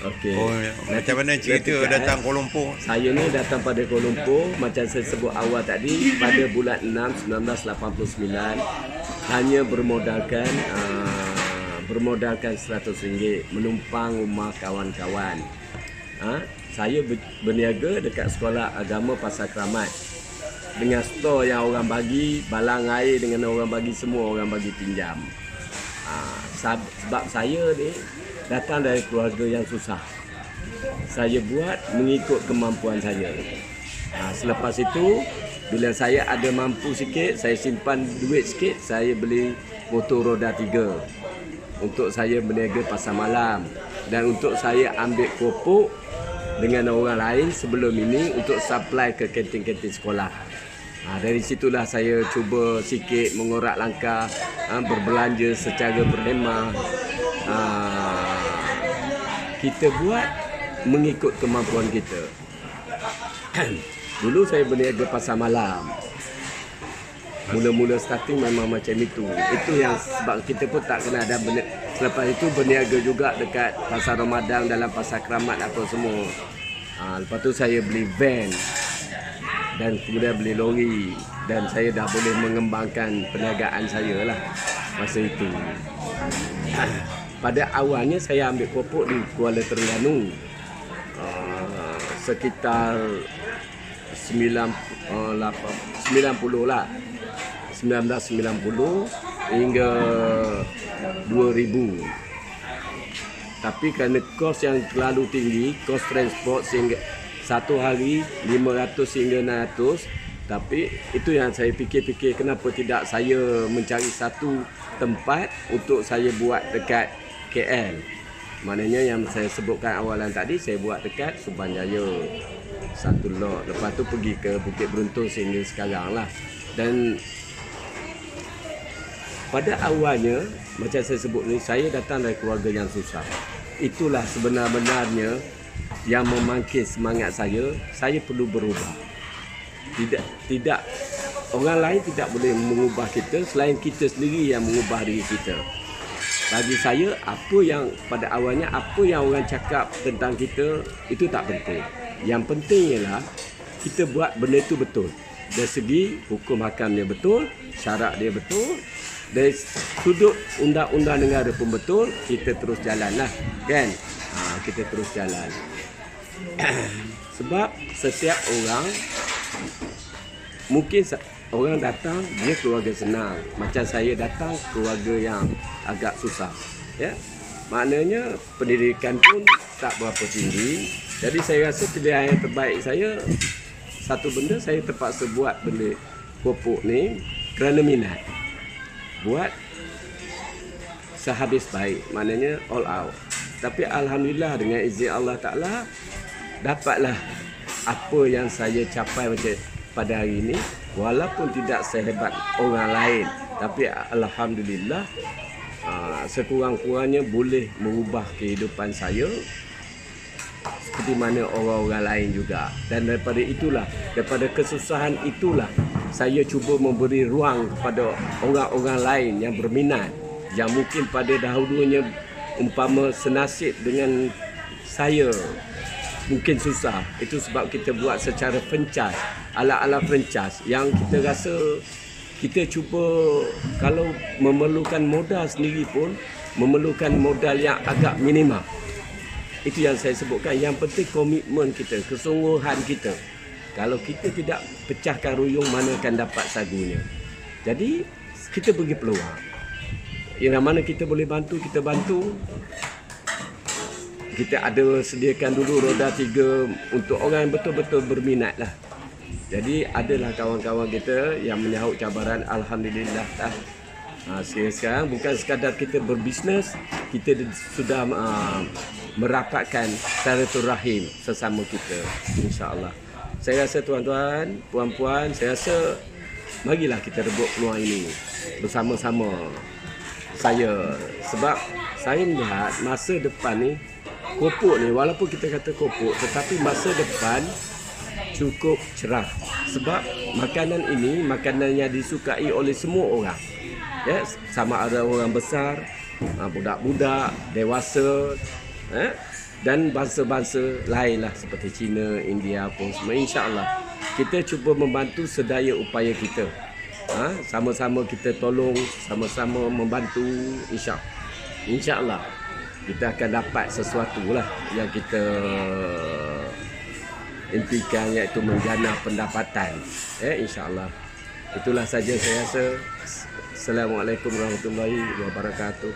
Okey. Oh, macam mana cerita datang Kuala Lumpur? Saya ni datang pada Kuala Lumpur macam saya sebut awal tadi pada bulan 6 1989 hanya bermodalkan RM100 menumpang rumah kawan-kawan. Saya berniaga dekat sekolah agama Pasar Keramat dengan stor yang orang bagi, balang air dengan orang bagi, semua orang bagi pinjam. Sebab saya ni datang dari keluarga yang susah. Saya buat mengikut kemampuan saya. Selepas itu, bila saya ada mampu sikit, saya simpan duit sikit, saya beli motor roda 3 untuk saya berniaga pasar malam dan untuk saya ambil kopok dengan orang lain sebelum ini untuk supply ke kantin-kantin sekolah. Dari situlah saya cuba sikit mengorak langkah, berbelanja secara berhemah. Kita buat mengikut kemampuan kita. Dulu saya berniaga pasar malam. Mula-mula starting memang macam itu. Itu yang sebab kita pun tak kena ada selepas itu berniaga juga dekat pasar Ramadan, dalam pasar Keramat apa semua. Lepas tu saya beli van dan kemudian beli lori dan saya dah boleh mengembangkan perniagaan saya lah masa itu. Pada awalnya saya ambil kopok di Kuala Terengganu sekitar 1990 lah, 1990 hingga 2000. Tapi kerana kos yang terlalu tinggi, kos transport sehingga satu hari 500 hingga 600. Tapi itu yang saya fikir-fikir, kenapa tidak saya mencari satu tempat untuk saya buat dekat KL. Maknanya yang saya sebutkan awalan tadi, saya buat dekat Subanjaya satu lot. Lepas tu pergi ke Bukit Beruntung sehingga sekarang lah. Dan pada awalnya, macam saya sebut ni, saya datang dari keluarga yang susah. Itulah sebenar-benarnya yang memangkis semangat saya perlu berubah. Tidak orang lain tidak boleh mengubah kita selain kita sendiri yang mengubah diri kita. Bagi saya, apa yang pada awalnya apa yang orang cakap tentang kita itu tak penting. Yang penting ialah kita buat benda itu betul. Dari segi hukum hakamnya betul, syarak dia betul, dari sudut undang-undang negara pun betul, kita terus jalanlah, kan? Kita terus jalan. Sebab setiap orang mungkin orang datang dia keluarga senang, macam saya datang keluarga yang agak susah, ya. Maknanya pendidikan pun tak berapa tinggi. Jadi saya rasa pilihan yang terbaik saya, satu benda saya terpaksa buat benda kopok ni kerana minat. Buat sehabis baik, maknanya all out. Tapi alhamdulillah dengan izin Allah Taala dapatlah apa yang saya capai macam pada hari ini, walaupun tidak sehebat orang lain, tapi alhamdulillah sekurang-kurangnya boleh mengubah kehidupan saya seperti mana orang-orang lain juga. Dan daripada kesusahan itulah saya cuba memberi ruang kepada orang-orang lain yang berminat, yang mungkin pada dahulunya umpama senasib dengan saya, mungkin susah. Itu sebab kita buat secara franchise, ala-ala franchise yang kita rasa kita cuba, kalau memerlukan modal sendiri pun memerlukan modal yang agak minimum. Itu yang saya sebutkan, yang penting komitmen kita, kesungguhan kita. Kalau kita tidak pecahkan ruyung, mana akan dapat sagunya. Jadi kita bagi peluang. Yang mana kita boleh bantu, kita bantu. Kita ada sediakan dulu roda 3 untuk orang yang betul-betul berminat lah. Jadi adalah kawan-kawan kita yang menyahut cabaran, alhamdulillah lah. Sekarang bukan sekadar kita berbisnes, kita sudah merapatkan silaturahim sesama kita, insya-Allah. Saya rasa tuan-tuan, puan-puan, saya rasa marilah kita rebut peluang ini bersama-sama. Sebab saya melihat masa depan ni, kopok ni, walaupun kita kata kopok, tetapi masa depan cukup cerah. Sebab makanan ini makanan yang disukai oleh semua orang, ya, sama ada orang besar, budak-budak, dewasa, dan bangsa-bangsa lain lah seperti China, India pun semua, insya-Allah kita cuba membantu sedaya upaya kita. Sama-sama kita tolong, sama-sama membantu, insya-Allah kita akan dapat sesuatu lah yang kita impikan, iaitu menjana pendapatan. Insya-Allah. Itulah saja saya rasa. Assalamualaikum warahmatullahi wabarakatuh.